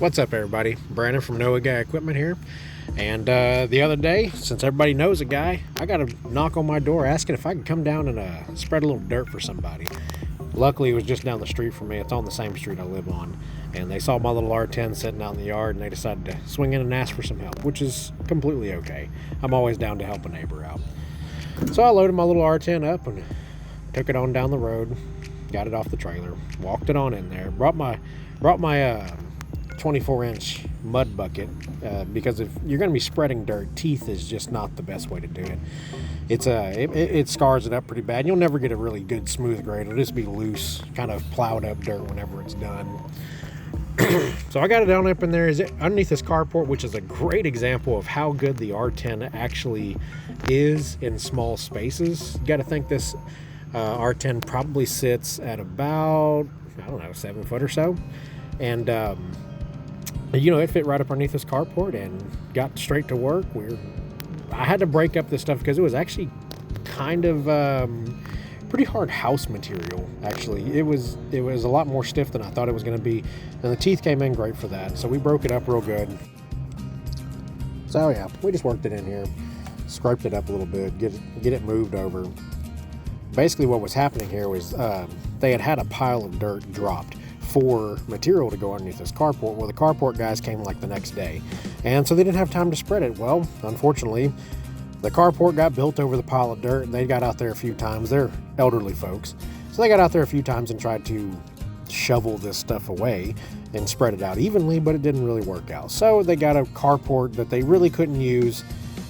What's up, everybody? Brandon from Noah Guy Equipment here. And the other day, since everybody knows a guy, I got a knock on my door asking if I could come down and spread a little dirt for somebody. Luckily, it was just down the street from me. It's on the same street I live on. And they saw my little R10 sitting out in the yard, and they decided to swing in and ask for some help, which is completely okay. I'm always down to help a neighbor out. So I loaded my little R10 up and took it on down the road, got it off the trailer, walked it on in there, brought my 24-inch mud bucket, because if you're going to be spreading dirt, teeth is just not the best way to do it. It scars it up pretty bad. You'll never get a really good smooth grade. It'll just be loose, kind of plowed up dirt whenever it's done. So I got it down up in there. Is it underneath this carport, which is a great example of how good the R10 actually is in small spaces. You got to think this R10 probably sits at about, I don't know, 7 foot or so. And it fit right up underneath this carport and got straight to work. I had to break up this stuff because it was actually kind of pretty hard house material. Actually, it was a lot more stiff than I thought it was going to be, and the teeth came in great for that. So we broke it up real good. So yeah, we just worked it in here, scraped it up a little bit, get it moved over. Basically, what was happening here was they had a pile of dirt dropped for material to go underneath this carport. Well, the carport guys came like the next day, and so they didn't have time to spread it. Well, unfortunately, the carport got built over the pile of dirt, and they got out there a few times. They're elderly folks, so they got out there a few times and tried to shovel this stuff away and spread it out evenly, but it didn't really work out. So they got a carport that they really couldn't use,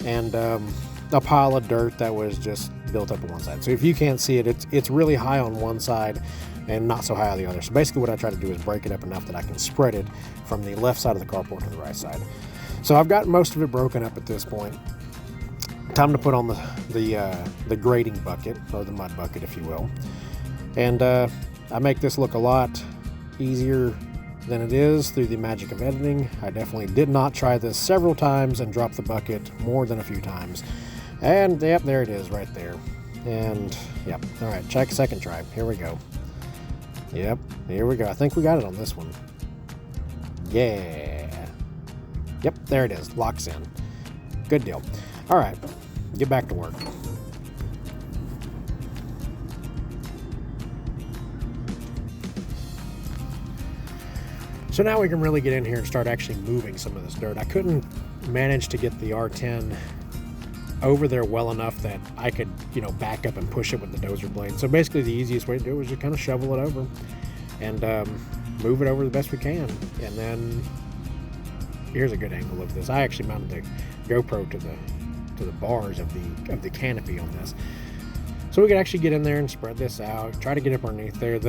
and a pile of dirt that was just built up on one side. So if you can't see it, it's really high on one side and not so high on the other. So basically what I try to do is break it up enough that I can spread it from the left side of the carport to the right side. So I've got most of it broken up at this point. Time to put on the grading bucket, or the mud bucket, if you will. And I make this look a lot easier than it is through the magic of editing. I definitely did not try this several times and drop the bucket more than a few times. And yep, there it is right there. And yep, all right, check second try. Here we go. Yep, here we go. I think we got it on this one. Yeah. Yep, there it is. Locks in. Good deal. All right, get back to work. So now we can really get in here and start actually moving some of this dirt. I couldn't manage to get the R10 over there well enough that I could, back up and push it with the dozer blade. So basically the easiest way to do it was just kind of shovel it over and move it over the best we can. And then here's a good angle of this. I actually mounted the GoPro to the bars of the canopy on this, so we could actually get in there and spread this out, try to get up underneath there.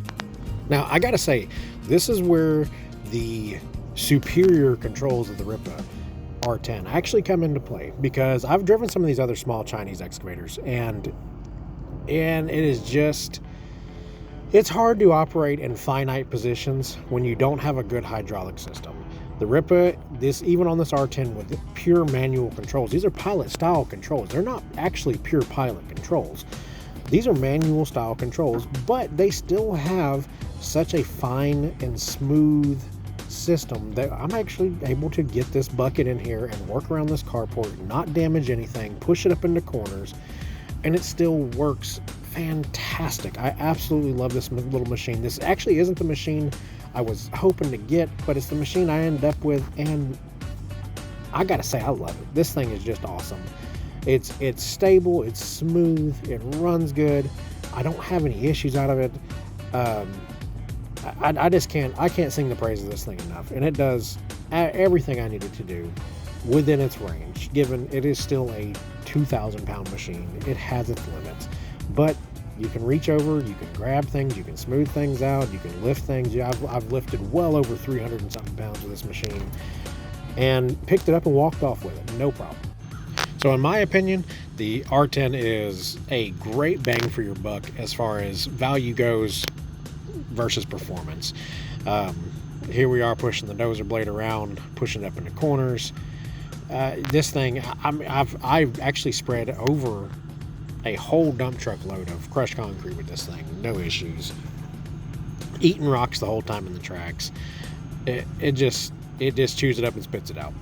Now I gotta say, this is where the superior controls of the Rippa R10 actually come into play, because I've driven some of these other small Chinese excavators, and it is just, it's hard to operate in finite positions when you don't have a good hydraulic system. The Rippa, even on this R10 with pure manual controls, these are pilot style controls. They're not actually pure pilot controls. These are manual style controls, but they still have such a fine and smooth system that I'm actually able to get this bucket in here and work around this carport, not damage anything, push it up into corners, and it still works fantastic. I absolutely love this little machine. This actually isn't the machine I was hoping to get, but it's the machine I ended up with, and I gotta say, I love it. This thing is just awesome. It's stable, it's smooth, it runs good. I don't have any issues out of it. I can't sing the praise of this thing enough, and it does everything I needed to do within its range, given it is still a 2,000 pound machine. It has its limits, but you can reach over, you can grab things, you can smooth things out, you can lift things. I've lifted well over 300 and something pounds with this machine, and picked it up and walked off with it, no problem. So in my opinion, the R10 is a great bang for your buck as far as value goes versus performance. Here we are pushing the dozer blade around, pushing it up into corners. This thing, I've actually spread over a whole dump truck load of crushed concrete with this thing, no issues. Eating rocks the whole time in the tracks. It just, it just chews it up and spits it out.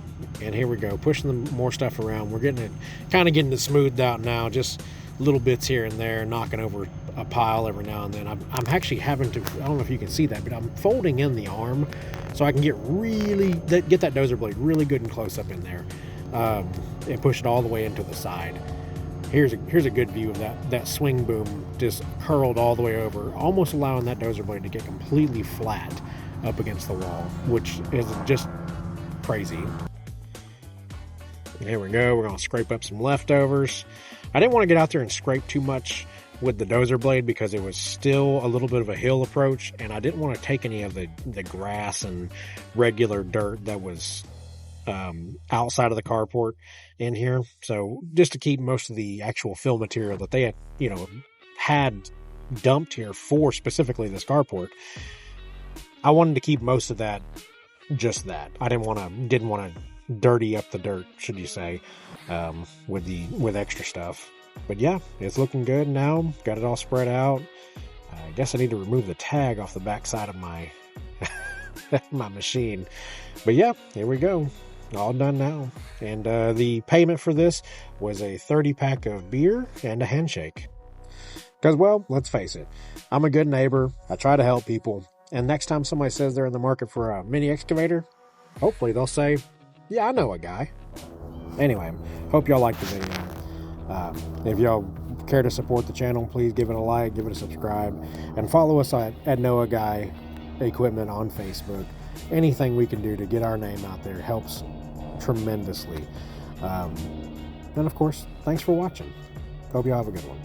And here we go, pushing more stuff around. We're getting it, kind of getting it smoothed out now, just little bits here and there, knocking over a pile every now and then. I'm actually having to, I don't know if you can see that, but I'm folding in the arm so I can get that dozer blade really good and close up in there, and push it all the way into the side. Here's a good view of that swing boom just curled all the way over, almost allowing that dozer blade to get completely flat up against the wall, which is just crazy. Here we go, we're gonna scrape up some leftovers. I didn't want to get out there and scrape too much with the dozer blade because it was still a little bit of a hill approach, and I didn't want to take any of the grass and regular dirt that was outside of the carport in here. So just to keep most of the actual fill material that they had dumped here for specifically this carport, I wanted to keep most of that just that. I didn't want to dirty up the dirt, should you say, with extra stuff. But yeah, it's looking good now. Got it all spread out. I guess I need to remove the tag off the back side of my my machine. But yeah, here we go. All done now. And the payment for this was a 30-pack of beer and a handshake. Because, well, let's face it, I'm a good neighbor. I try to help people. And next time somebody says they're in the market for a mini excavator, hopefully they'll say, yeah, I know a guy. Anyway, hope y'all liked the video. If y'all care to support the channel, please give it a like, give it a subscribe, and follow us at Noah Guy Equipment on Facebook. Anything we can do to get our name out there helps tremendously. And of course, thanks for watching. Hope y'all have a good one.